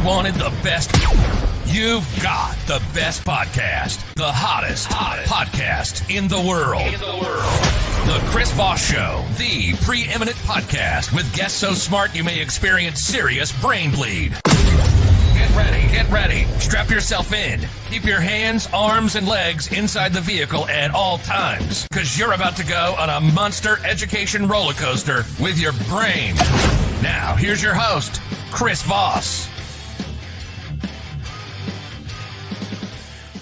wanted the best? You've got the best podcast, the hottest podcast in the world. The Chris Voss Show, the preeminent podcast with guests so smart you may experience serious brain bleed. Get ready. Strap yourself in. Keep your hands, arms, and legs inside the vehicle at all times, because you're about to go on a monster education roller coaster with your brain. Now, here's your host, Chris Voss.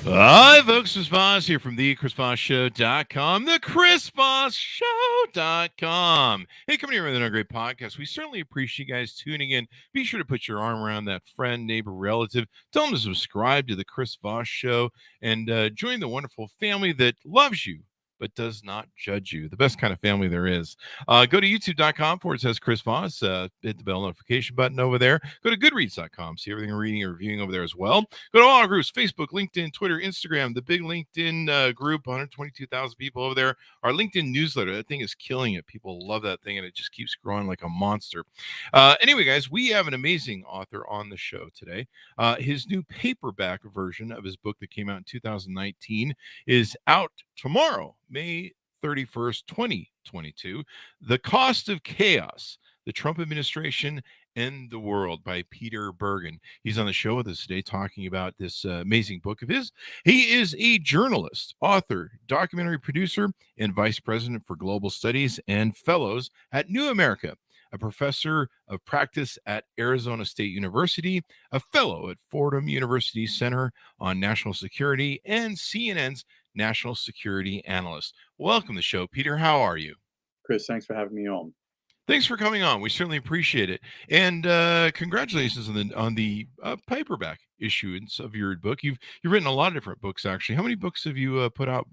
Hi, folks. Chris Voss here from the ChrisVossShow.com, the ChrisVossShow.com. Hey, coming here with another great podcast. We certainly appreciate you guys tuning in. Be sure to put your arm around that friend, neighbor, relative. Tell them to subscribe to the Chris Voss Show and join the wonderful family that loves you but does not judge you. The best kind of family there is. Go to youtube.com/Chris Voss. Hit the bell notification button over there. Go to goodreads.com. See everything we're reading and reviewing over there as well. Go to all our groups, Facebook, LinkedIn, Twitter, Instagram, the big LinkedIn group, 122,000 people over there. Our LinkedIn newsletter, that thing is killing it. People love that thing, and it just keeps growing like a monster. Anyway, guys, we have an amazing author on the show today. His new paperback version of his book that came out in 2019 is out tomorrow, May 31st, 2022, The Cost of Chaos, the Trump Administration and the World by Peter Bergen. He's on the show with us today talking about this amazing book of his. He is a journalist, author, documentary producer, and vice president for global studies and fellows at New America, a professor of practice at Arizona State University, a fellow at Fordham University Center on National Security, and CNN's National Security Analyst. Welcome to the show, Peter. How are you? Chris, thanks for having me on. Thanks for coming on. We certainly appreciate it. And congratulations on the paperback issuance of your book. You've written a lot of different books, actually. How many books have you put out?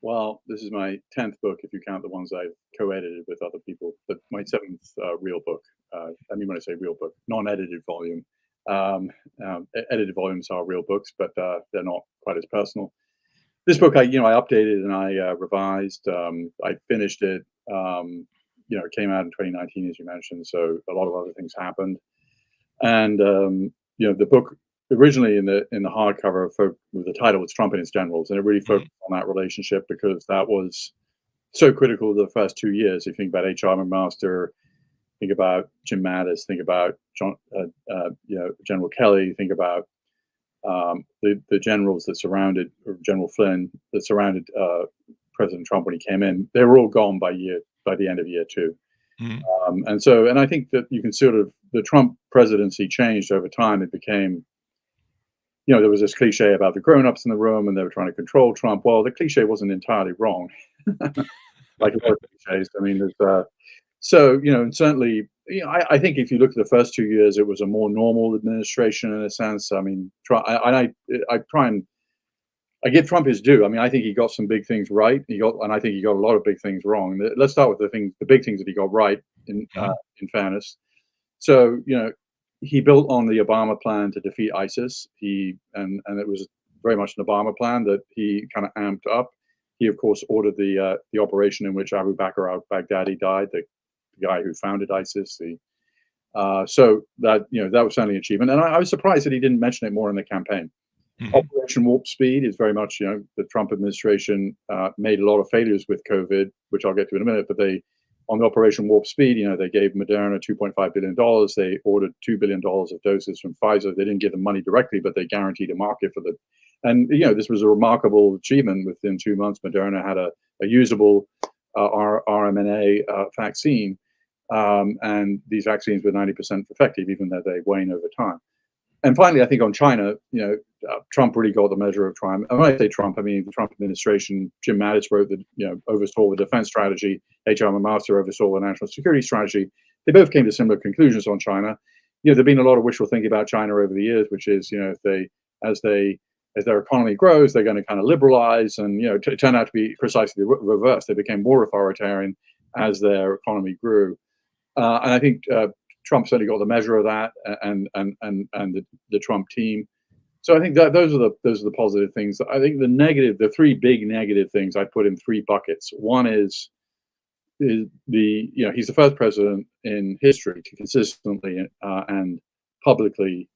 Well, this is my 10th book, if you count the ones I've co-edited with other people, but my 7th real book. When I say real book, non-edited volume. Edited volumes are real books, but they're not quite as personal. This book, I updated and I revised. I finished it. It came out in 2019, as you mentioned. So a lot of other things happened. And the book originally in the hardcover, the title was Trump and His Generals, and it really focused on that relationship because that was so critical to the first 2 years. If you think about H.R. McMaster, think about Jim Mattis, think about General Kelly, think about the generals that surrounded, or General Flynn that surrounded President Trump when he came in. They were all gone by the end of year 2. And I think that you can the Trump presidency changed over time. It became, there was this cliche about the grown-ups in the room and they were trying to control Trump. Well, the cliche wasn't entirely wrong. Like a lot of cliches. I mean, and certainly, I think if you look at the first 2 years, it was a more normal administration in a sense. I mean, I give Trump his due. I mean, I think he got some big things right. And I think he got a lot of big things wrong. Let's start with the big things that he got right. In fairness, so he built on the Obama plan to defeat ISIS. And it was very much an Obama plan that he kind of amped up. He, of course, ordered the operation in which Abu Bakr al-Baghdadi died, the guy who founded ISIS. So that was certainly an achievement. And I was surprised that he didn't mention it more in the campaign. Operation Warp Speed is very much, the Trump administration made a lot of failures with COVID, which I'll get to in a minute. But on the Operation Warp Speed, they gave Moderna $2.5 billion. They ordered $2 billion of doses from Pfizer. They didn't give them money directly, but they guaranteed a market for them. And, this was a remarkable achievement. Within 2 months, Moderna had a usable RMNA vaccine. And these vaccines were 90% effective, even though they wane over time. And finally, I think on China, Trump really got the measure of Trump. And when I say Trump, I mean the Trump administration. Jim Mattis oversaw the defense strategy. H.R. McMaster oversaw the national security strategy. They both came to similar conclusions on China. There've been a lot of wishful thinking about China over the years, which is, as their economy grows, they're going to kind of liberalize, and it turned out to be precisely the reverse. They became more authoritarian as their economy grew, and I think Trump certainly got the measure of that, and the Trump team. So I think that those are the positive things. I think the three big negative things I put in 3 buckets. One is he's the first president in history to consistently and publicly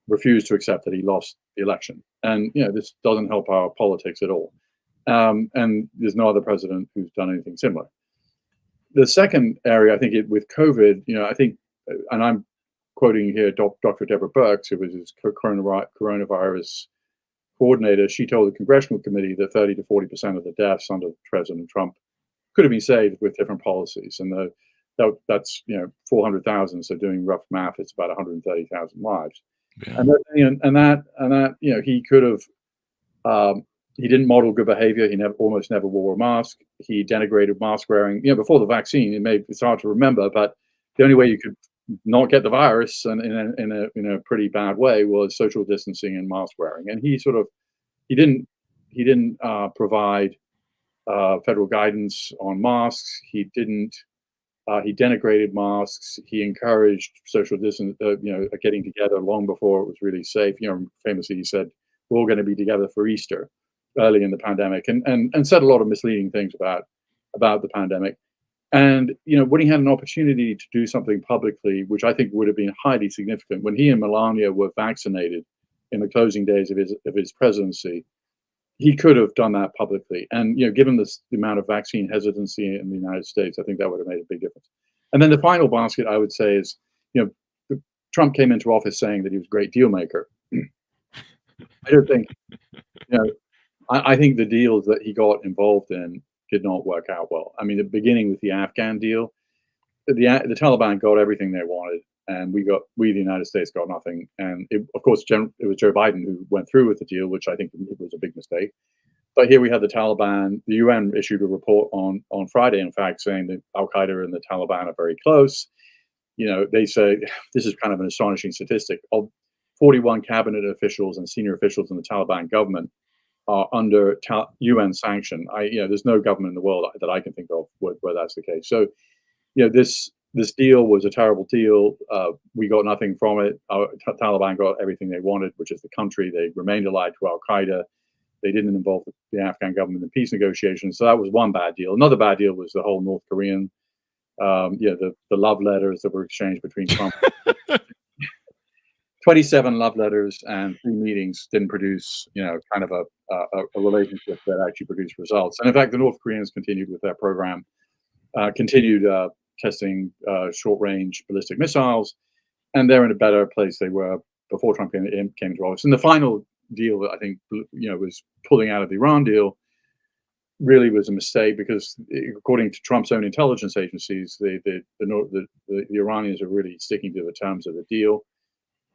refused to accept that he lost the election. And this doesn't help our politics at all. And there's no other president who's done anything similar. The second area, I think, with COVID, I think, and I'm quoting here Dr. Deborah Birx, who was his coronavirus coordinator. She told the congressional committee that 30 to 40% of the deaths under President Trump could have been saved with different policies, and that's 400,000. So doing rough math, it's about 130,000 lives. Yeah. And that he could have. He didn't model good behavior. He almost never wore a mask. He denigrated mask wearing. Before the vaccine, it's hard to remember, but the only way you could not get the virus and in a pretty bad way was social distancing and mask wearing. And he didn't provide federal guidance on masks. He denigrated masks. He encouraged social distance, getting together long before it was really safe. Famously he said, "We're all going to be together for Easter," early in the pandemic, and said a lot of misleading things about the pandemic. And when he had an opportunity to do something publicly, which I think would have been highly significant, when he and Melania were vaccinated in the closing days of his presidency, he could have done that publicly. And given the amount of vaccine hesitancy in the United States, I think that would have made a big difference. And then the final basket, I would say, is Trump came into office saying that he was a great deal maker. I don't think I think the deals that he got involved in did not work out well. I mean, the beginning with the Afghan deal, the Taliban got everything they wanted, and we, the United States, got nothing. And of course, it was Joe Biden who went through with the deal, which I think was a big mistake. But here we had the Taliban. The UN issued a report on Friday, in fact, saying that Al Qaeda and the Taliban are very close. They say this is kind of an astonishing statistic. Of 41 cabinet officials and senior officials in the Taliban government are under UN sanction. There's no government in the world that I can think of where that's the case. So, this deal was a terrible deal. We got nothing from it. Taliban got everything they wanted, which is the country. They remained allied to Al Qaeda. They didn't involve the Afghan government in peace negotiations. So that was one bad deal. Another bad deal was the whole North Korean, the love letters that were exchanged between Trump. 27 love letters and 3 meetings didn't produce, kind of a relationship that actually produced results. And in fact, the North Koreans continued with their program, continued testing short-range ballistic missiles, and they're in a better place they were before Trump came into office. And the final deal that I think, was pulling out of the Iran deal really was a mistake, because according to Trump's own intelligence agencies, the Iranians are really sticking to the terms of the deal.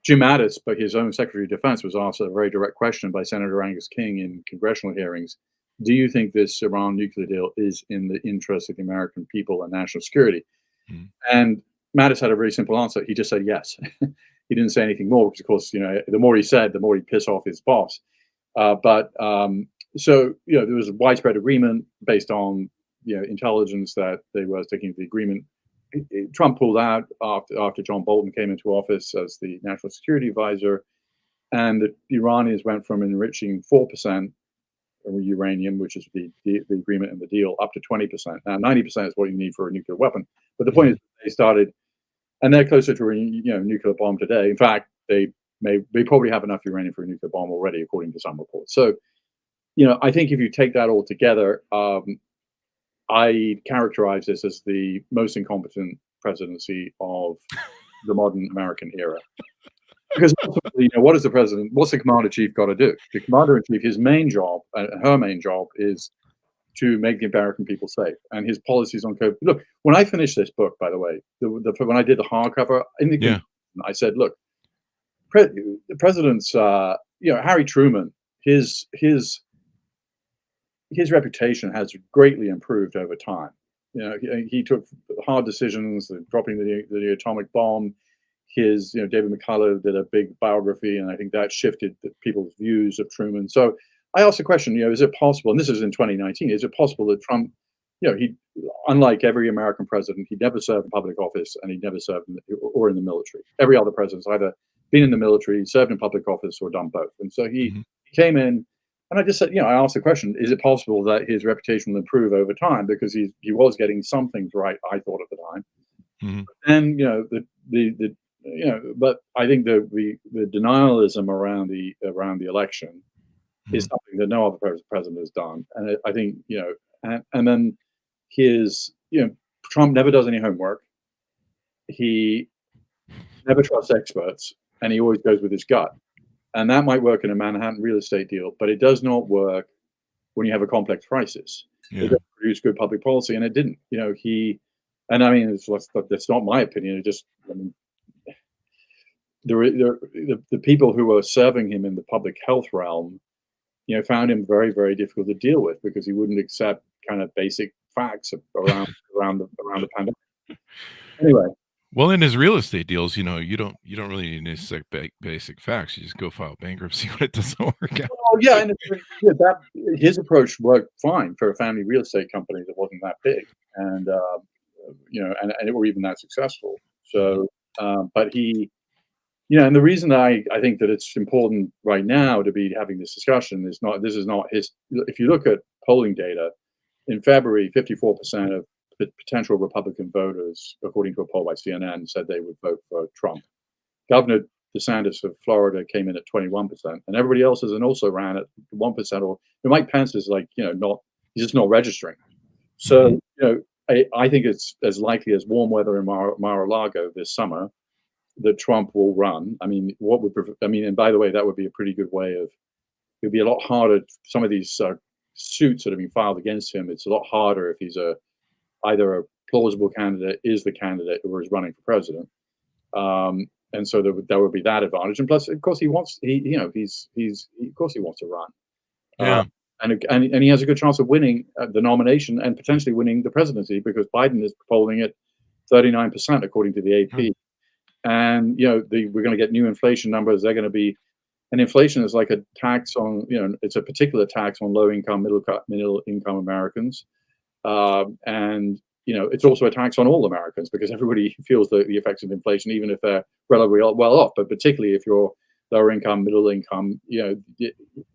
Jim Mattis, but his own Secretary of Defense, was asked a very direct question by Senator Angus King in congressional hearings. Do you think this Iran nuclear deal is in the interest of the American people and national security? Mm-hmm. And Mattis had a very simple answer. He just said yes. He didn't say anything more, because, of course, the more he said, the more he pissed off his boss. So there was a widespread agreement based on intelligence that they were sticking to the agreement. Trump pulled out after John Bolton came into office as the national security advisor, and the Iranians went from enriching 4% uranium, which is the agreement and the deal, up to 20%. Now, 90% is what you need for a nuclear weapon. But the point is, they started, and they're closer to a nuclear bomb today. In fact, they probably have enough uranium for a nuclear bomb already, according to some reports. So, I think if you take that all together, I characterize this as the most incompetent presidency of the modern American era. Because ultimately, what's the commander-in-chief got to do? The commander-in-chief, his main job, her main job, is to make the American people safe. And his policies on COVID. Look, when I finished this book, by the way, when I did the hardcover, I said, look, the president's, Harry Truman, his reputation has greatly improved over time. He took hard decisions, dropping the atomic bomb. David McCullough did a big biography, and I think that shifted people's views of Truman. So I asked the question, is it possible, and this is in 2019, is it possible that Trump, he, unlike every American president, he never served in public office, and he never served in the military. Every other president's either been in the military, served in public office, or done both. And so he came in. And I just said, I asked the question, is it possible that his reputation will improve over time? Because he was getting some things right, I thought, at the time. Mm-hmm. And, but I think the denialism around the election is something that no other president has done, and I think and then his Trump never does any homework. He never trusts experts, and he always goes with his gut. And that might work in a Manhattan real estate deal, but it does not work when you have a complex crisis. Yeah. It doesn't produce good public policy, and it didn't. And I mean, that's not my opinion. It just, the people who were serving him in the public health realm, found him very, very difficult to deal with because he wouldn't accept kind of basic facts around the pandemic. Anyway. Well, in his real estate deals, you don't really need to accept basic facts. You just go file bankruptcy when it doesn't work out. Well, yeah, and his approach worked fine for a family real estate company that wasn't that big, and and it were even that successful. So, but he, and the reason that I think that it's important right now to be having this discussion is not his. If you look at polling data, in February, 54% of potential Republican voters, according to a poll by CNN, said they would vote for Trump. Governor DeSantis of Florida came in at 21%, and everybody else has also ran at 1%. Or Mike Pence is he's just not registering. So I think it's as likely as warm weather in Mar-a-Lago this summer that Trump will run. I mean, and by the way, that would be a pretty good way of. It would be a lot harder. Some of these suits that have been filed against him, it's a lot harder if he's either a plausible candidate, is the candidate, or is running for president. And so there would be that advantage. And plus, of course, he wants to run. Yeah. And he has a good chance of winning the nomination and potentially winning the presidency because Biden is polling at 39% according to the AP. And we're going to get new inflation numbers. They're going to be, and inflation is like a tax on it's a particular tax on low income, middle income Americans. And it's also a tax on all Americans because everybody feels the effects of inflation, even if they're relatively well off. But particularly if you're lower income, middle income,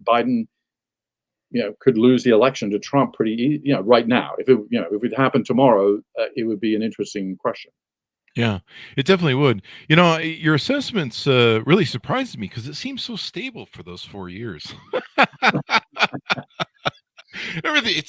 Biden, could lose the election to Trump pretty, right now. If it happened tomorrow, it would be an interesting question. Yeah, it definitely would. Your assessments really surprised me because it seems so stable for those 4 years. Everything.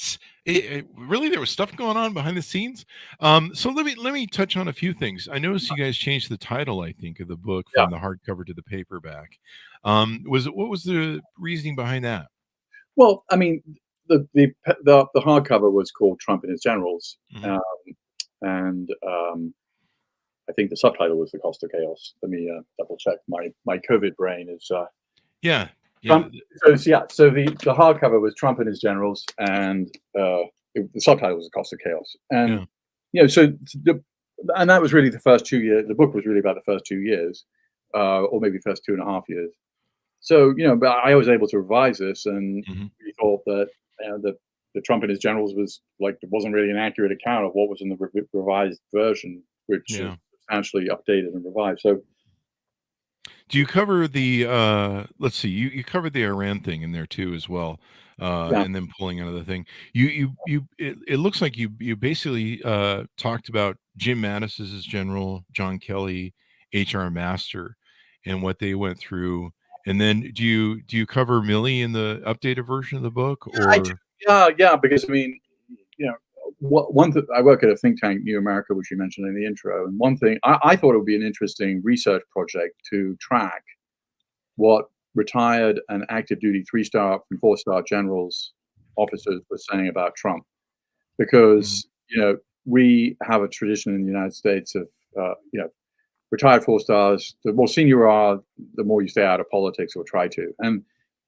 Really there was stuff going on behind the scenes. So let me touch on a few things. I noticed you guys changed the title, I think, of the book from the hardcover to the paperback. What was the reasoning behind that? Well, I mean, the hardcover was called Trump and His Generals, and I think the subtitle was The Cost of Chaos. Let me double check. My COVID brain is. Yeah. Trump, so the hardcover was Trump and His Generals, and the subtitle was The Cost of Chaos. And and that was really the first 2 years. The book was really about the first 2 years, or maybe first 2.5 years. So but I was able to revise this, and we thought that the Trump and His Generals was it wasn't really an accurate account of what was in the revised version, which is substantially updated and revised. So. Do you cover the let's see, you covered the Iran thing in there too as well, and then pulling out of the thing. It looks like you basically talked about Jim Mattis as general, John Kelly, H.R. Master, and what they went through. And then do you cover Milley in the updated version of the book? Or Because I mean, one thing, I work at a think tank, New America, which you mentioned in the intro, and one thing I thought it would be an interesting research project to track what retired and active duty 3-star and 4-star generals, officers were saying about Trump, because we have a tradition in the United States of retired 4-stars. The more senior you are, the more you stay out of politics or try to, and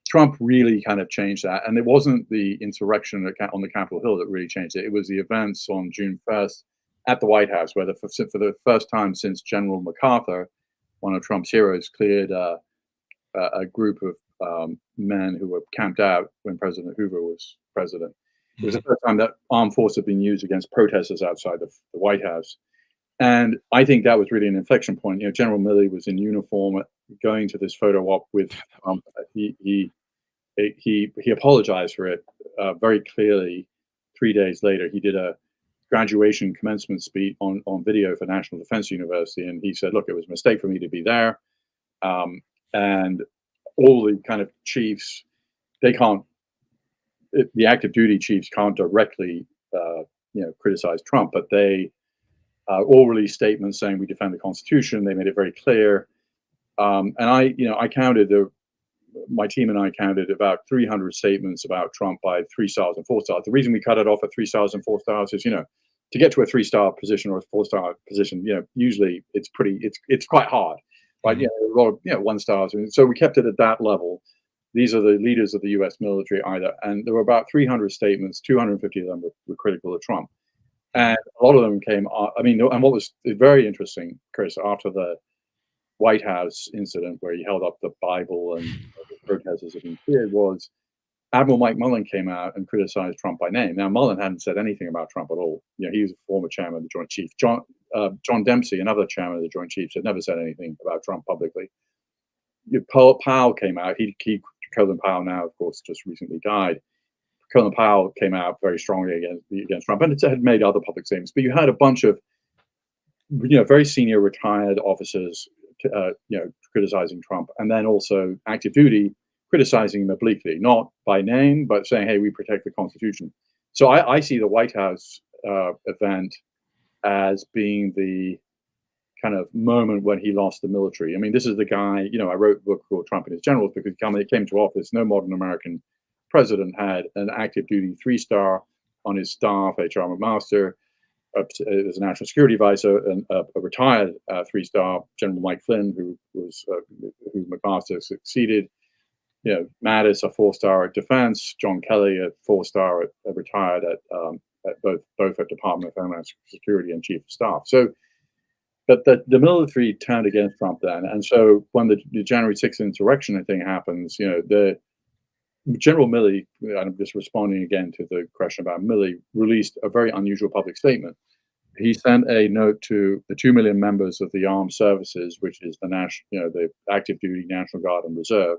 Trump really kind of changed that. And it wasn't the insurrection on the Capitol Hill that really changed it. It was the events on June 1st at the White House, where for the first time since General MacArthur, one of Trump's heroes, cleared a group of men who were camped out when President Hoover was president. It was the first time that armed force had been used against protesters outside the White House. And I think that was really an inflection point. General Milley was in uniform going to this photo op with he apologized for it very clearly. 3 days later, he did a graduation commencement speech on video for National Defense University, and he said, "Look, it was a mistake for me to be there." And all the kind of chiefs, they can't. The active duty chiefs can't directly, criticize Trump, but they all released statements saying we defend the Constitution. They made it very clear. And I counted my team and I counted about 300 statements about Trump by 3 stars and 4 stars. The reason we cut it off at 3 stars and 4 stars is, to get to a 3-star position or a 4-star position, usually it's quite hard. But a lot of 1 stars. And so we kept it at that level. These are the leaders of the U.S. military either, and there were about 300 statements. 250 of them were critical of Trump, and a lot of them came. And what was very interesting, Chris, after the White House incident where he held up the Bible and the protesters had been cleared, was Admiral Mike Mullen came out and criticized Trump by name. Now, Mullen hadn't said anything about Trump at all. He was a former chairman of the Joint Chiefs. John Dempsey, another chairman of the Joint Chiefs, had never said anything about Trump publicly. Powell came out. Colin Powell now, of course, just recently died. Colin Powell came out very strongly against Trump, and it had made other public statements. But you had a bunch of, very senior retired officers, criticizing Trump, and then also active duty criticizing him obliquely, not by name, but saying, "Hey, we protect the Constitution." So I see the White House event as being the kind of moment when he lost the military. I mean, this is the guy, I wrote a book called Trump and His Generals because when he came to office, no modern American president had an active duty 3-star on his staff, H.R. McMaster, as a national security advisor, and a retired 3-star General Mike Flynn, who McMaster succeeded. Mattis, a 4-star at defense, John Kelly, a 4-star retired at both at Department of Homeland Security and Chief of Staff. So, but the military turned against Trump then, and so when the January 6th insurrection thing happens, the General Milley, I'm just responding again to the question about Milley, released a very unusual public statement. He sent a note to the 2 million members of the armed services, which is the active duty, National Guard, and Reserve,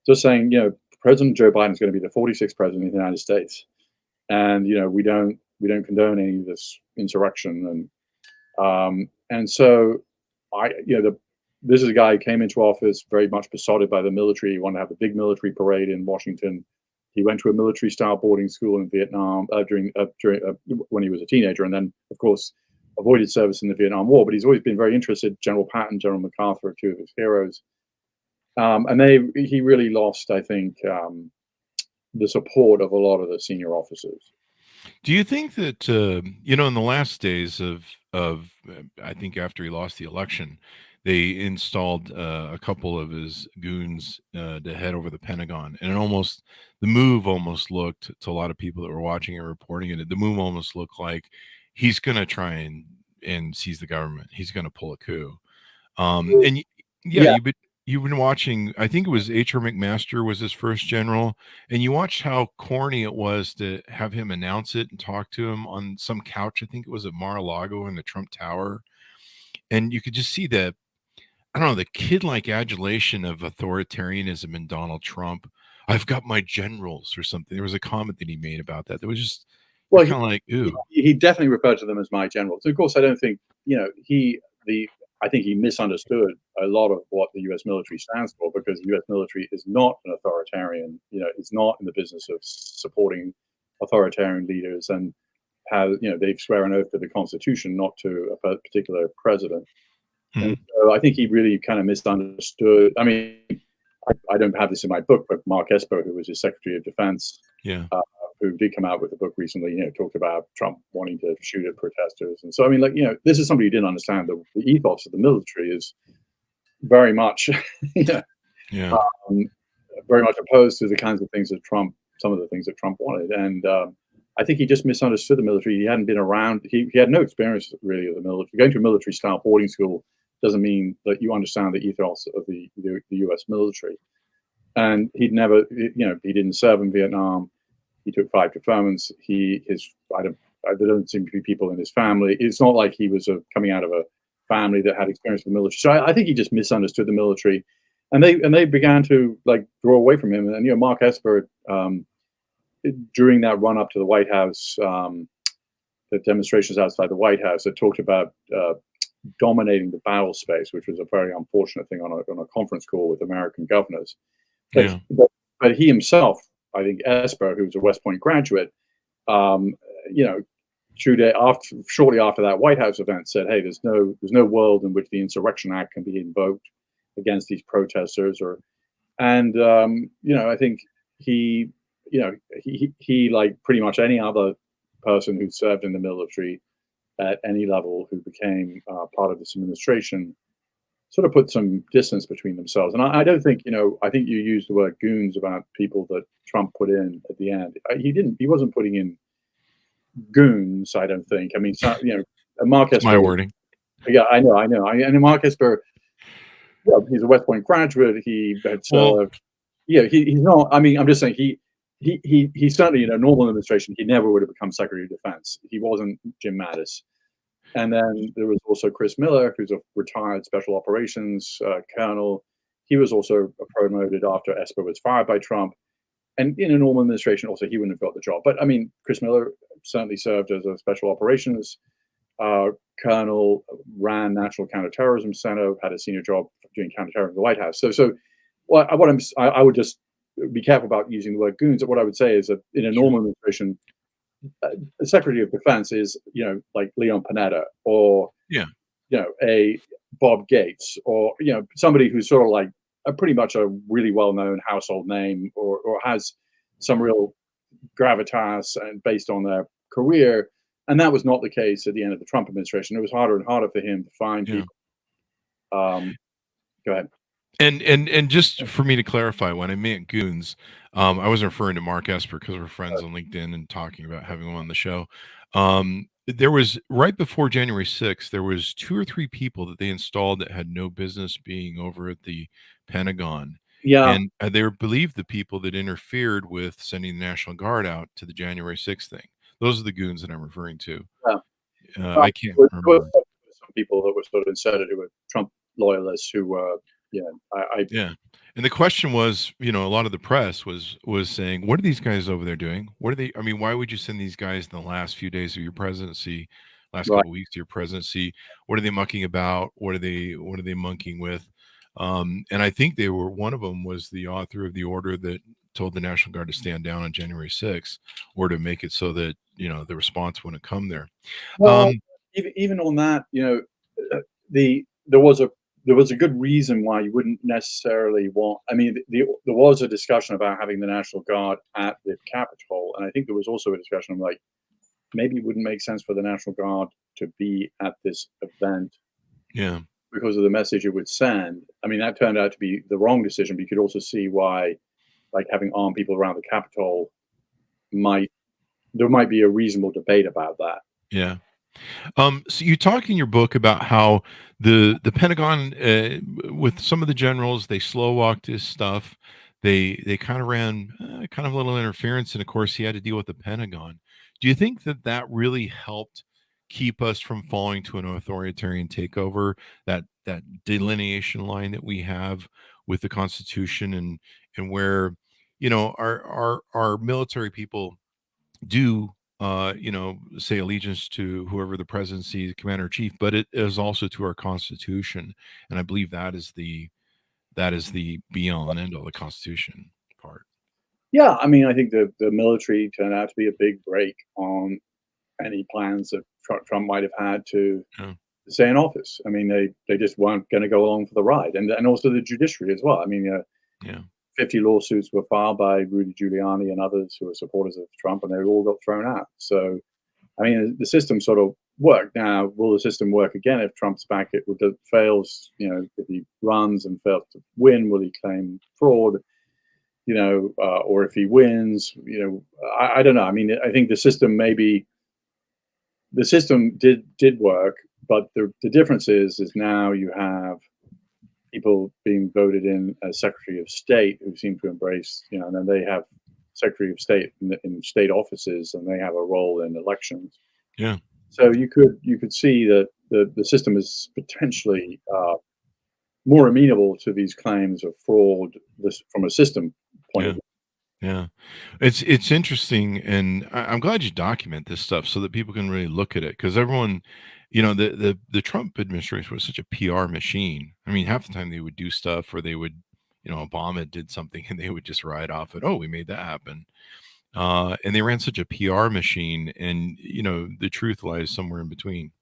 just saying, President Joe Biden is going to be the 46th president of the United States, and we don't condone any of this insurrection, and so this is a guy who came into office very much besotted by the military. He wanted to have a big military parade in Washington. He went to a military-style boarding school in Vietnam during when he was a teenager, and then, of course, avoided service in the Vietnam War. But he's always been very interested. General Patton, General MacArthur are two of his heroes, and he really lost, I think, the support of a lot of the senior officers. Do you think that in the last days of I think after he lost the election, they installed a couple of his goons to head over the Pentagon, and the move almost looked, to a lot of people that were watching and reporting it, the move almost looked like he's going to try and seize the government. He's going to pull a coup. And you've been watching, I think it was H.R. McMaster was his first general, and you watched how corny it was to have him announce it and talk to him on some couch. I think it was at Mar-a-Lago in the Trump Tower. And you could just see the kid-like adulation of authoritarianism in Donald Trump. I've got my generals or something. There was a comment that he made about that. That was just kind of like, ooh. He definitely referred to them as my generals. Of course, I don't think, I think he misunderstood a lot of what the U.S. military stands for, because the U.S. military is not an authoritarian. It's not in the business of supporting authoritarian leaders, and they swear an oath to the Constitution, not to a particular president. Mm-hmm. And so I think he really kind of misunderstood. I mean, I don't have this in my book, but Mark Esper, who was his Secretary of Defense, who did come out with a book recently, talked about Trump wanting to shoot at protesters. And so, I mean, this is somebody who didn't understand the ethos of the military is very much, very much opposed to the kinds of things that some of the things that Trump wanted. And I think he just misunderstood the military. He hadn't been around. He had no experience really of the military. Going to a military-style boarding school doesn't mean that you understand the ethos of the U.S. military. And he didn't serve in Vietnam. He took 5 deferments. There don't seem to be people in his family. It's not like he was coming out of a family that had experience with the military. So I think he just misunderstood the military, and they began to draw away from him. And Mark Esper, during that run up to the White House the demonstrations outside the White House that talked about dominating the battle space, which was a very unfortunate thing on a conference call with American governors. But, Yeah. but he himself, I think Esper, who's a West Point graduate, you know, shortly after that White House event, said, "Hey, there's no world in which the Insurrection Act can be invoked against these protesters." And you know, I think he, you know, he like pretty much any other person who served in the military at any level who became part of this administration, sort of put some distance between themselves. And I don't think, you know, I think you used the word goons about people that Trump put in at the end. He wasn't putting in goons, I don't think. I mean, so, you know, Mark It's my Esper. wording. Yeah, I know. And Mark Esper, yeah, he's a West Point graduate. He had served. Yeah, he's not. I mean, I'm just saying he certainly, in a normal administration, he never would have become Secretary of Defense. He wasn't Jim Mattis. And then there was also Chris Miller, who's a retired Special Operations colonel. He was also promoted after Esper was fired by Trump. And in a normal administration, also, he wouldn't have got the job. But I mean, Chris Miller certainly served as a Special Operations colonel, ran National Counterterrorism Center, had a senior job doing counterterrorism in the White House. So I would just be careful about using the word goons. What I would say is that in a normal administration, the Secretary of Defense is, you know, like Leon Panetta, or, you know, a Bob Gates, or, you know, somebody who's sort of like pretty much a really well-known household name, or has some real gravitas and based on their career. And that was not the case at the end of the Trump administration. It was harder and harder for him to find people. Go ahead. And just for me to clarify, when I meant goons, I wasn't referring to Mark Esper, because we're friends on LinkedIn and talking about having him on the show. There was, right before January 6th, there was 2 or 3 people that they installed that had no business being over at the Pentagon. Yeah. And they were believed the people that interfered with sending the National Guard out to the January 6th thing. Those are the goons that I'm referring to. Yeah. I can't There were remember. some people that were sort of inserted who were Trump loyalists who were, Yeah. And the question was, you know, a lot of the press was saying, what are these guys over there doing? What are they? I mean, why would you send these guys in the last few days of your presidency, last Right. couple of weeks of your presidency? What are they mucking about? What are they monkeying with? And I think one of them was the author of the order that told the National Guard to stand down on January 6th, or to make it so that, you know, the response wouldn't come there. Well, even on that, you know, there was a good reason why you wouldn't necessarily want. I mean, there was a discussion about having the National Guard at the Capitol, and I think there was also a discussion of, like, maybe it wouldn't make sense for the National Guard to be at this event. Yeah. Because of the message it would send. I mean, that turned out to be the wrong decision, but you could also see why, like, having armed people around the Capitol there might be a reasonable debate about that. Yeah. So you talk in your book about how the Pentagon, with some of the generals, they slow walked his stuff. They kind of ran kind of a little interference, and of course he had to deal with the Pentagon. Do you think that really helped keep us from falling to an authoritarian takeover? That delineation line that we have with the Constitution, and where, you know, our military people do you know, say allegiance to whoever the presidency, commander in chief, but it is also to our Constitution, and I believe that is the be all and end all, the Constitution part. Yeah, I mean, I think the military turned out to be a big break on any plans that Trump might have had to stay in office. I mean, they just weren't going to go along for the ride, and also the judiciary as well. I mean, 50 lawsuits were filed by Rudy Giuliani and others who were supporters of Trump, and they all got thrown out. So, I mean, the system sort of worked. Now, will the system work again if Trump's back? It fails. You know, if he runs and fails to win, will he claim fraud? You know, or if he wins, you know, I don't know. I mean, I think the system did work, but the difference is now you have people being voted in as Secretary of State who seem to embrace, you know, and then they have Secretary of State in state offices, and they have a role in elections. Yeah. So you could see that the system is potentially more amenable to these claims of fraud from a system point of view. Yeah, it's interesting, and I'm glad you document this stuff so that people can really look at it because everyone, the Trump administration was such a PR machine. I mean, half the time they would do stuff, or they would, Obama did something, and they would just ride off it. Oh, we made that happen, and they ran such a PR machine, and the truth lies somewhere in between.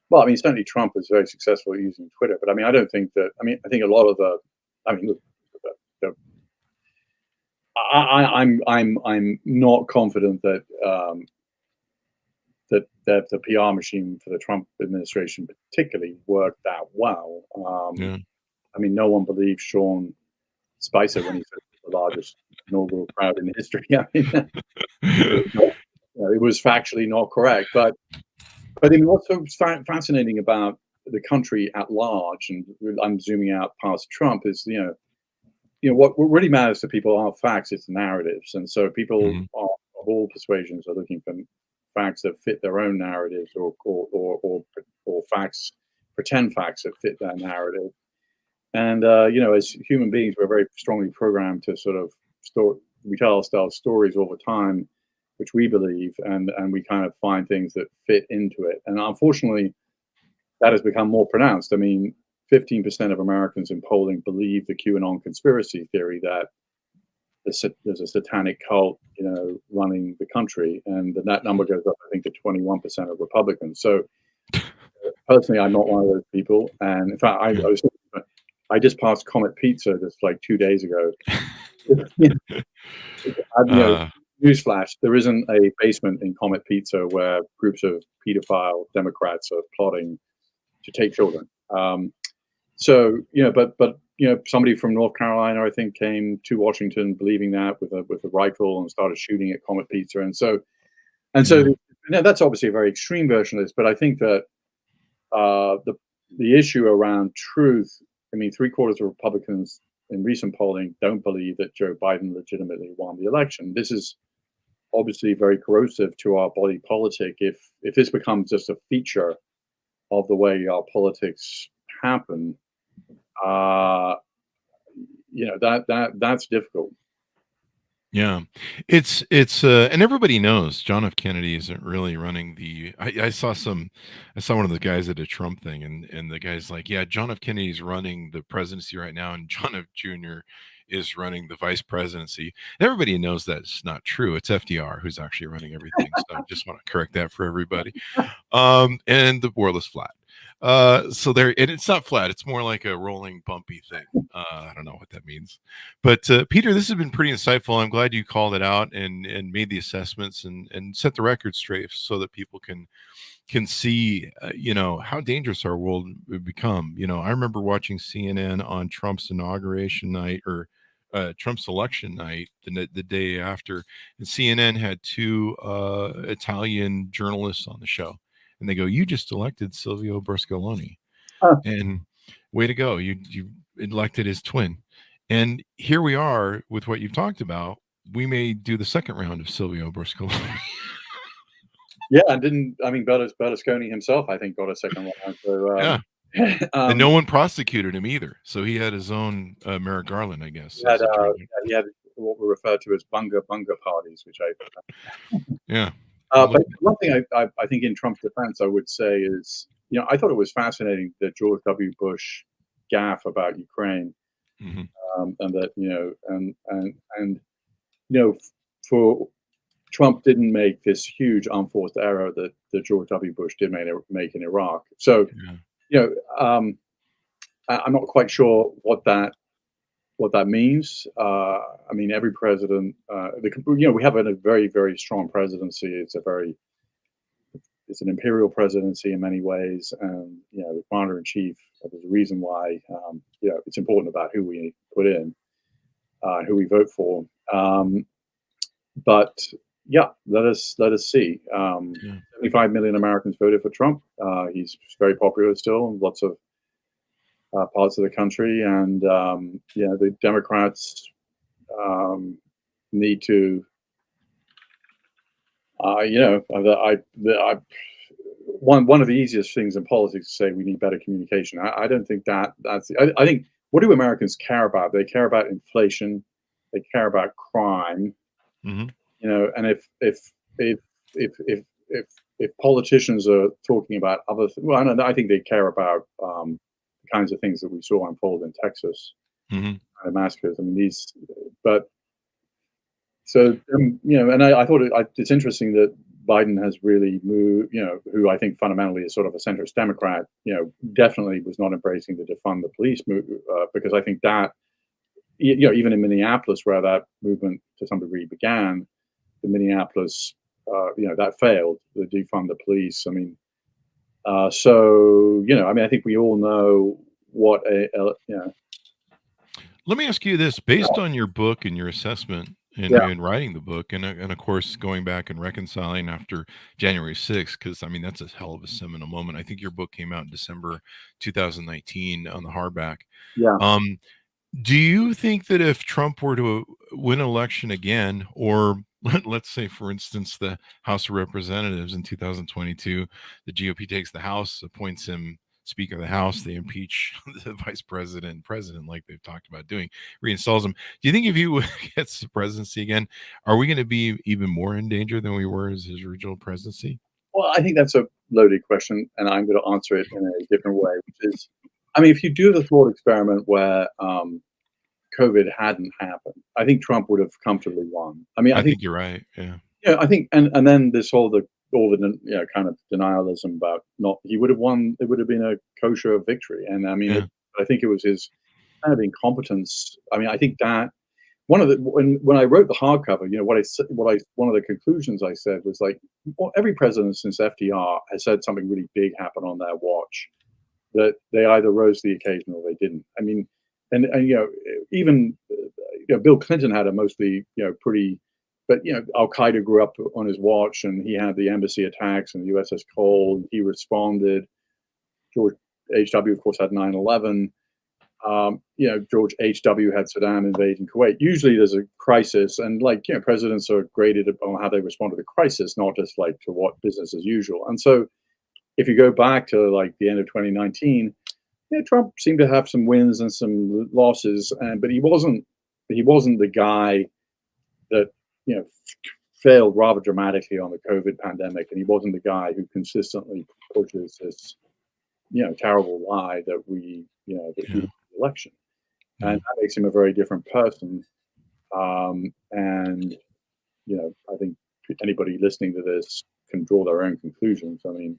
Well, I mean, certainly Trump was very successful at using Twitter, but I mean, I don't think that. I mean, I think a lot of I mean, look, the, I'm not confident that that the PR machine for the Trump administration particularly worked that well. Yeah. I mean, no one believed Sean Spicer when he said the largest inaugural crowd in history. I mean, it was factually not correct. But I mean, what's so fascinating about the country at large, and I'm zooming out past Trump, is what really matters to people aren't facts; it's narratives. And so people Mhm. of all persuasions are looking for facts that fit their own narratives, or facts, pretend facts that fit their narrative. And as human beings, we're very strongly programmed to sort of we tell ourselves stories all the time, which we believe, and we kind of find things that fit into it. And unfortunately, that has become more pronounced. I mean, 15% of Americans in polling believe the QAnon conspiracy theory that there's a satanic cult, running the country, and that number goes up, I think, to 21% of Republicans. So personally, I'm not one of those people. And in fact, I just passed Comet Pizza just like 2 days ago. Uh, Newsflash: there isn't a basement in Comet Pizza where groups of pedophile Democrats are plotting to take children. So but somebody from North Carolina, I think, came to Washington believing that with a rifle and started shooting at Comet Pizza, so that's obviously a very extreme version of this. But I think that the issue around truth. I mean, 3/4 of Republicans in recent polling don't believe that Joe Biden legitimately won the election. This is obviously very corrosive to our body politic. If this becomes just a feature of the way our politics happen, that's difficult. Yeah, it's and everybody knows John F. Kennedy isn't really running the. I saw one of the guys at a Trump thing, and the guy's like, yeah, John F. Kennedy's running the presidency right now, and John F. Jr. is running the vice presidency. Everybody knows that's not true. It's FDR who's actually running everything. So I just want to correct that for everybody. And the world is flat. So there, and it's not flat. It's more like a rolling, bumpy thing. I don't know what that means, but Peter, this has been pretty insightful. I'm glad you called it out and made the assessments and set the record straight so that people can see, how dangerous our world would become. I remember watching CNN on Trump's inauguration night, or Trump's election night, the day after, and CNN had two Italian journalists on the show. And they go, "You just elected Silvio Berlusconi, and way to go! You elected his twin." And here we are with what you've talked about. We may do the second round of Silvio Berlusconi. Yeah, and Berlusconi himself, I think, got a second round. So, Yeah, and no one prosecuted him either. So he had his own Merrick Garland, I guess. He had what were referred to as bunga parties, which Yeah. But one thing I think in Trump's defense, I would say is, I thought it was fascinating that George W. Bush gaffe about Ukraine, and that, for Trump didn't make this huge unforced error that George W. Bush did make in Iraq. So, I'm not quite sure what that means. I mean, every president, we have a very, very strong presidency. It's an imperial presidency in many ways, and the commander in chief. There's a reason why it's important about who we put in, who we vote for. But yeah, let us see. 75 million Americans voted for Trump. He's very popular still in lots of parts of the country, and the Democrats need to, one of the easiest things in politics is to say we need better communication. I don't think that's. I think, what do Americans care about? They care about inflation, they care about crime, Mm-hmm. and if politicians are talking about other well, I think they care about the kinds of things that we saw unfold in Texas, Mm-hmm. kind of massacres. I mean, but so and I thought it's interesting that Biden has really moved, who I think fundamentally is sort of a centrist Democrat, definitely was not embracing the defund the police move, because I think that, even in Minneapolis, where that movement to some degree began, the Minneapolis, that failed, the defund the police. I mean, I think we all know what Let me ask you this: based on your book and your assessment yeah, in writing the book, and of course going back and reconciling after January 6th, because I mean that's a hell of a seminal moment. I think your book came out in December 2019 on the hardback. yeah. Um, do you think that if Trump were to win an election again, or let's say, for instance, the House of Representatives in 2022, the GOP takes the House, appoints him Speaker of the House, they impeach the Vice President and President, like they've talked about doing, reinstalls him. Do you think if he gets the presidency again, are we going to be even more in danger than we were as his original presidency? Well, I think that's a loaded question, and I'm going to answer it in a different way, which is, I mean, if you do the thought experiment where COVID hadn't happened, I think Trump would have comfortably won. I mean, I think you're right. Yeah. yeah, I think, and then this all the kind of denialism about not he would have won. It would have been a kosher victory, and I mean, Yeah. I think it was his kind of incompetence. I mean, I think that one of the when I wrote the hardcover, one of the conclusions I said was like, well, every president since FDR has said something really big happened on their watch, that they either rose to the occasion or they didn't. I mean, and even Bill Clinton had a mostly pretty, but Al Qaeda grew up on his watch, and he had the embassy attacks and the USS Cole. He responded. George H.W. of course had 9/11. George H.W. had Saddam invading Kuwait. Usually there's a crisis, and presidents are graded on how they respond to the crisis, not just like to what business as usual. And so if you go back to like the end of 2019, Trump seemed to have some wins and some losses, but he wasn't the guy that failed rather dramatically on the COVID pandemic, and he wasn't the guy who consistently pushes this terrible lie that we he won the election, and that makes him a very different person. And I think anybody listening to this can draw their own conclusions. I mean,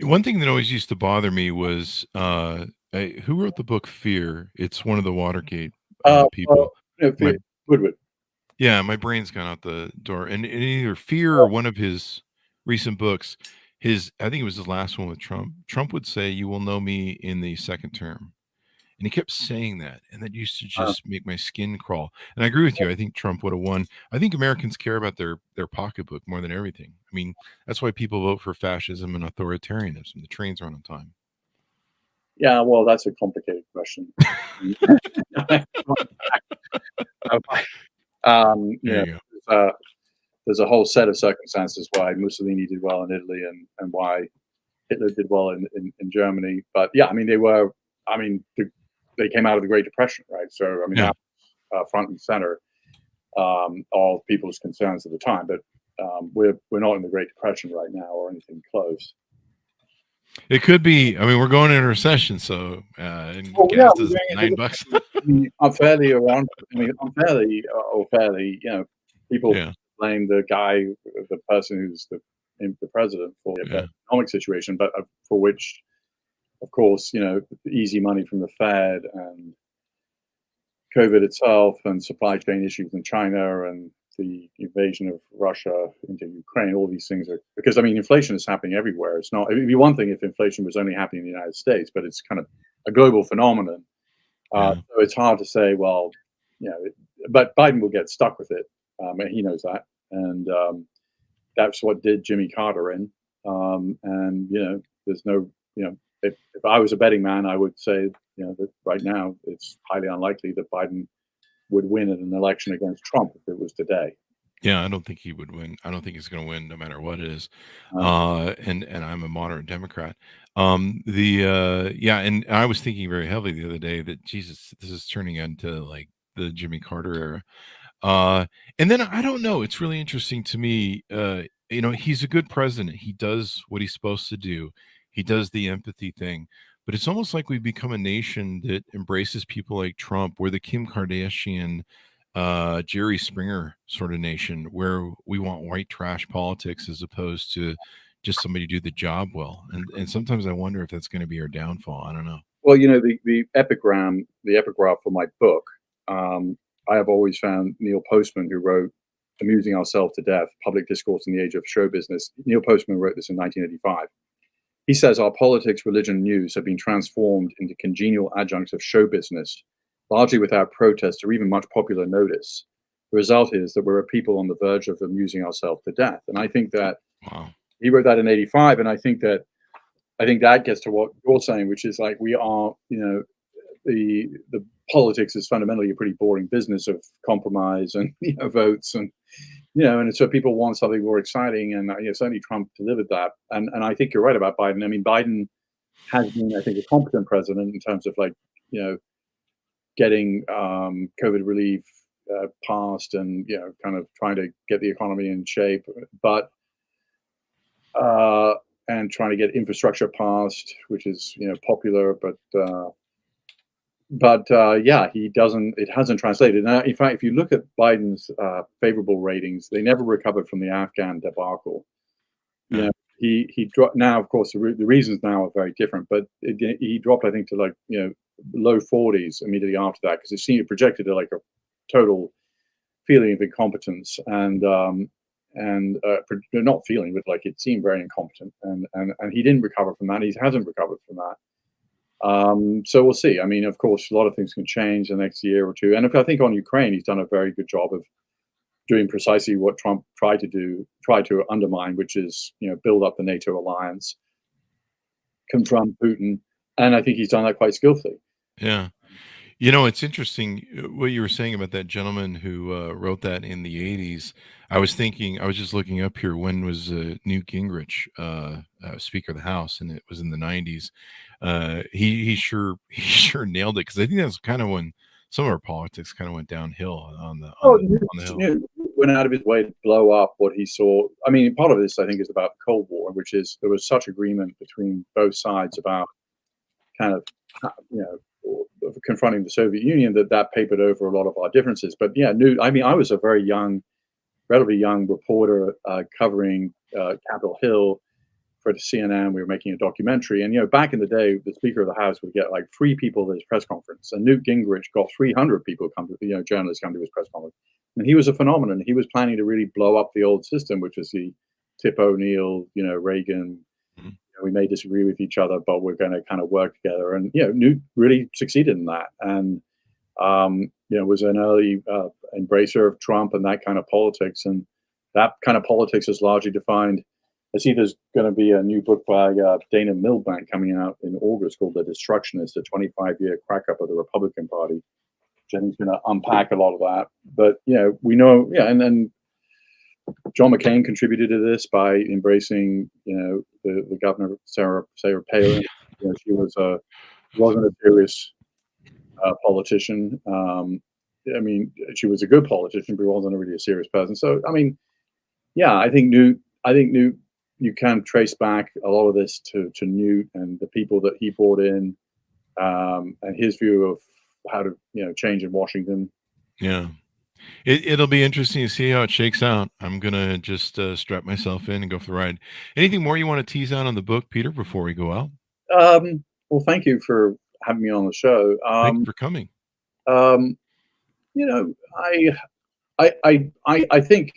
one thing that always used to bother me was who wrote the book Fear? It's one of the Watergate people. Woodward. Yeah, my brain's gone out the door. And either Fear or one of his recent books, I think it was his last one with Trump. Trump would say, "You will know me in the second term." And he kept saying that. And that used to just make my skin crawl. And I agree with you. I think Trump would have won. I think Americans care about their pocketbook more than everything. I mean, that's why people vote for fascism and authoritarianism. The trains run on time. Yeah, well, that's a complicated question. There's a whole set of circumstances why Mussolini did well in Italy and why Hitler did well in Germany. But yeah, I mean, they came out of the Great Depression, right? So I mean, that was, front and center of people's concerns at the time. But we're not in the Great Depression right now or anything close. It could be. I mean, we're going into a recession, so gas is $9. Unfairly, people blame the guy, the person who's the president for the economic situation, but for which, of course, easy money from the Fed and COVID itself and supply chain issues in China and the invasion of Russia into Ukraine, all these things are because, I mean, inflation is happening everywhere. It's not, it'd be one thing if inflation was only happening in the United States, but it's kind of a global phenomenon. So it's hard to say, well, but Biden will get stuck with it. And he knows that. And that's what did Jimmy Carter in. And, there's no, if I was a betting man, I would say, that right now it's highly unlikely that Biden would win in an election against Trump if it was today. Yeah, I don't think he would win. I don't think he's going to win no matter what it is. And I'm a moderate Democrat. And I was thinking very heavily the other day that Jesus, this is turning into like the Jimmy Carter era. And then I don't know. It's really interesting to me. He's a good president. He does what he's supposed to do. He does the empathy thing. But it's almost like we've become a nation that embraces people like Trump. We're the Kim Kardashian, Jerry Springer sort of nation, where we want white trash politics as opposed to just somebody do the job well. And sometimes I wonder if that's going to be our downfall. I don't know. Well, the epigraph for my book, I have always found Neil Postman, who wrote Amusing Ourselves to Death, Public Discourse in the Age of Show Business. Neil Postman wrote this in 1985. He says, our politics, religion, and news have been transformed into congenial adjuncts of show business, largely without protest or even much popular notice. The result is that we're a people on the verge of amusing ourselves to death. And I think that he wrote that in 85. And I think that gets to what you're saying, which is like we are, the politics is fundamentally a pretty boring business of compromise and votes and and so people want something more exciting, and certainly Trump delivered that. And I think you're right about Biden. I mean, Biden has been, I think, a competent president in terms of getting COVID relief passed and kind of trying to get the economy in shape, but and trying to get infrastructure passed, which is popular, but he doesn't. It hasn't translated. Now, in fact, if you look at Biden's favorable ratings, they never recovered from the Afghan debacle. He dropped. Now, of course, the reasons now are very different. But he dropped, I think, to low 40s immediately after that, because it seemed projected to a total feeling of incompetence and not feeling, but it seemed very incompetent. And he didn't recover from that. He hasn't recovered from that. So we'll see. I mean, of course, a lot of things can change the next year or two. And if I think on Ukraine, he's done a very good job of doing precisely what Trump tried to undermine, which is, build up the NATO alliance, confront Putin. And I think he's done that quite skillfully. Yeah. It's interesting what you were saying about that gentleman who wrote that in the 80s. I was just looking up here, when was Newt Gingrich Speaker of the House, and it was in the 90s. He sure nailed it, because I think that's kind of when some of our politics kind of went downhill on the hill. Went out of his way to blow up what he saw. I mean, part of this, I think, is about the Cold War, which is there was such agreement between both sides about kind of confronting the Soviet Union that papered over a lot of our differences. But Newt, I mean, I was a relatively young reporter covering Capitol Hill for CNN. We were making a documentary, and back in the day, the Speaker of the House would get 3 people at his press conference, and Newt Gingrich got 300 people journalists come to his press conference, and he was a phenomenon. He was planning to really blow up the old system, which was the Tip O'Neill, Reagan. We may disagree with each other, but we're going to kind of work together. And Newt really succeeded in that, and was an early embracer of Trump and that kind of politics. And that kind of politics is largely defined. I see there's going to be a new book by Dana Milbank coming out in August called The Destructionist, a 25-year crack-up of the Republican Party. Jenny's going to unpack a lot of that. But, we know, and then John McCain contributed to this by embracing, the governor, Sarah Palin. She wasn't a serious politician. I mean, she was a good politician, but wasn't really a serious person. So, I mean, I think Newt, you can trace back a lot of this to Newt and the people that he brought in, and his view of how to, change in Washington. Yeah. It'll be interesting to see how it shakes out. I'm going to just strap myself in and go for the ride. Anything more you want to tease out on the book, Peter, before we go out? Well, thank you for having me on the show. Thank you for coming. I think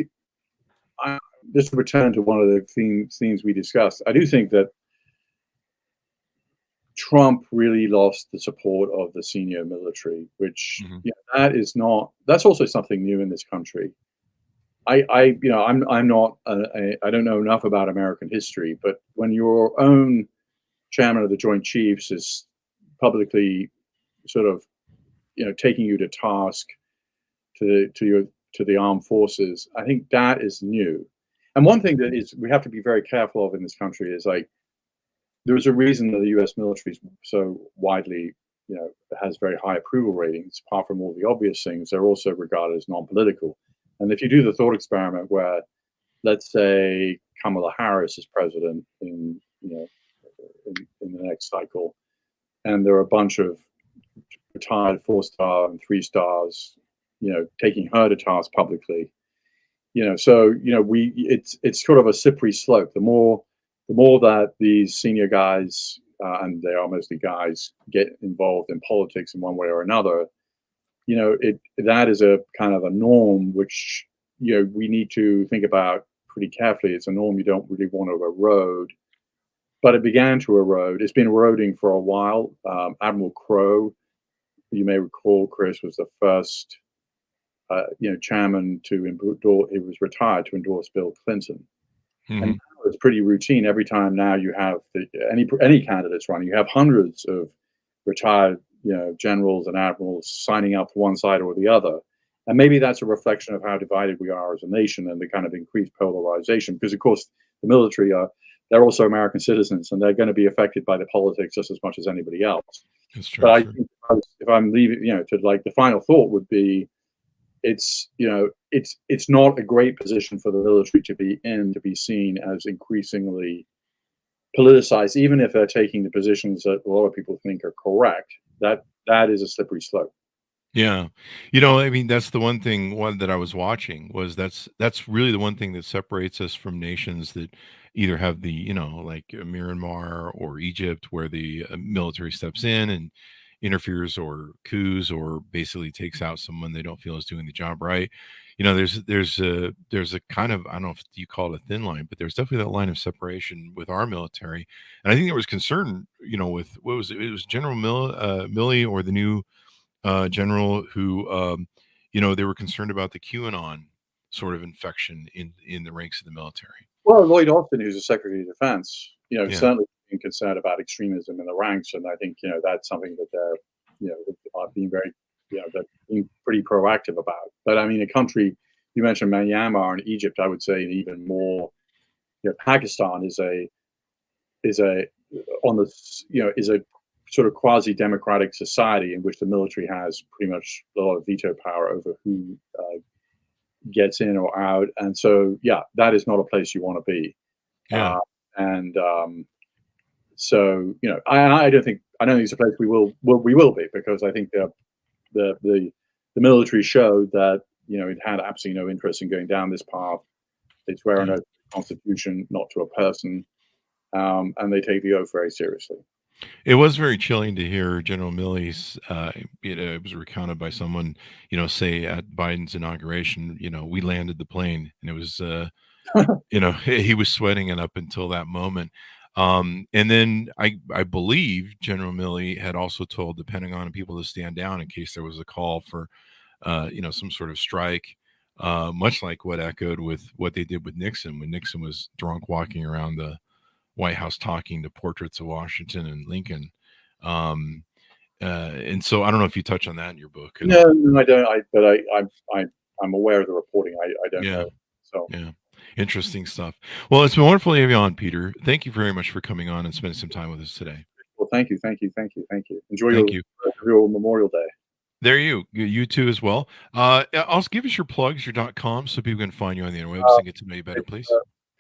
just to return to one of the themes we discussed, I do think that Trump really lost the support of the senior military, which that's also something new in this country. I don't know enough about American history, but when your own chairman of the Joint Chiefs is publicly sort of, taking you to task to the armed forces, I think that is new. And one thing that is we have to be very careful of in this country is there's a reason that the U.S. military is so widely has very high approval ratings. Apart from all the obvious things, they're also regarded as non-political. And if you do the thought experiment where, let's say, Kamala Harris is president in the next cycle, and there are a bunch of retired 4-star and 3 stars, taking her to task publicly, it's sort of a slippery slope. The more that these senior guys, and they are mostly guys, get involved in politics in one way or another, that is a kind of a norm which we need to think about pretty carefully. It's a norm you don't really want to erode, but it began to erode. It's been eroding for a while. Admiral Crowe, you may recall, Chris, was the first chairman to endorse. He was retired to endorse Bill Clinton. Mm-hmm. And it's pretty routine. Every time now you have any candidates running, you have hundreds of retired generals and admirals signing up for one side or the other. And maybe that's a reflection of how divided we are as a nation and the kind of increased polarization. Because of course the military they're also American citizens, and they're going to be affected by the politics just as much as anybody else. That's true. But I think if I'm leaving, to like, the final thought would be, it's not a great position for the military to be in, to be seen as increasingly politicized, even if they're taking the positions that a lot of people think are correct. That is a slippery slope. Yeah. I mean, that's the one that I was watching was that's really the one thing that separates us from nations that either have the, like Myanmar or Egypt, where the military steps in and interferes or coups or basically takes out someone they don't feel is doing the job right. There's a kind of, I don't know if you call it a thin line, but there's definitely that line of separation with our military. And I think there was concern, with it was General Milley or the new general who, they were concerned about the QAnon sort of infection in the ranks of the military. Well, Lloyd Austin, who's the Secretary of Defense, Yeah. certainly being concerned about extremism in the ranks, and I think that's something that they're being very they're being pretty proactive about. But I mean, a country, you mentioned Myanmar and Egypt, I would say even more. Pakistan is a sort of quasi-democratic society in which the military has pretty much a lot of veto power over who gets in or out, and so that is not a place you want to be. Yeah. So I don't think it's a place we will be, because I think the military showed that it had absolutely no interest in going down this path. They swear an oath to the Constitution, not to a person, and they take the oath very seriously. It was very chilling to hear General Milley's, it was recounted by someone, say at Biden's inauguration, we landed the plane, and it was, he was sweating it up until that moment. And then I believe General Milley had also told the Pentagon and people to stand down in case there was a call for, some sort of strike, much like what echoed with what they did with Nixon when Nixon was drunk walking around the White House talking to portraits of Washington and Lincoln. And so I don't know if you touch on that in your book. No, I don't. But I'm aware of the reporting. I don't know. So yeah, interesting stuff. Well, it's been wonderful to have you on, Peter. Thank you very much for coming on and spending some time with us today. Well, thank you. Enjoy your Memorial Day. There you too as well. Also give us your plugs, your .com, so people can find you on the interwebs and get to know you better, please.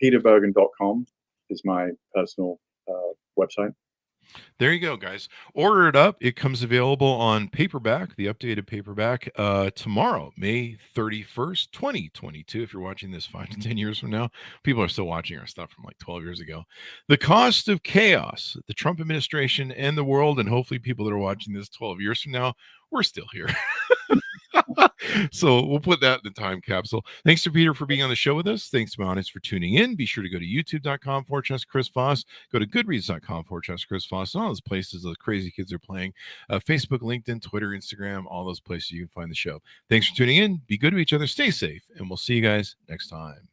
PeterBergen.com is my personal website. There you go, guys. Order it up. It comes available on paperback, the updated paperback, tomorrow, May 31st, 2022. If you're watching this 5 to 10 years from now, people are still watching our stuff from like 12 years ago. The Cost of Chaos, the Trump administration and the world, and hopefully people that are watching this 12 years from now, we're still here. So we'll put that in the time capsule. Thanks to Peter for being on the show with us. Thanks to my audience for tuning in. Be sure to go to youtube.com/Chris Voss. Go to goodreads.com/Chris Voss. And all those places those crazy kids are playing. Facebook, LinkedIn, Twitter, Instagram, all those places you can find the show. Thanks for tuning in. Be good to each other. Stay safe. And we'll see you guys next time.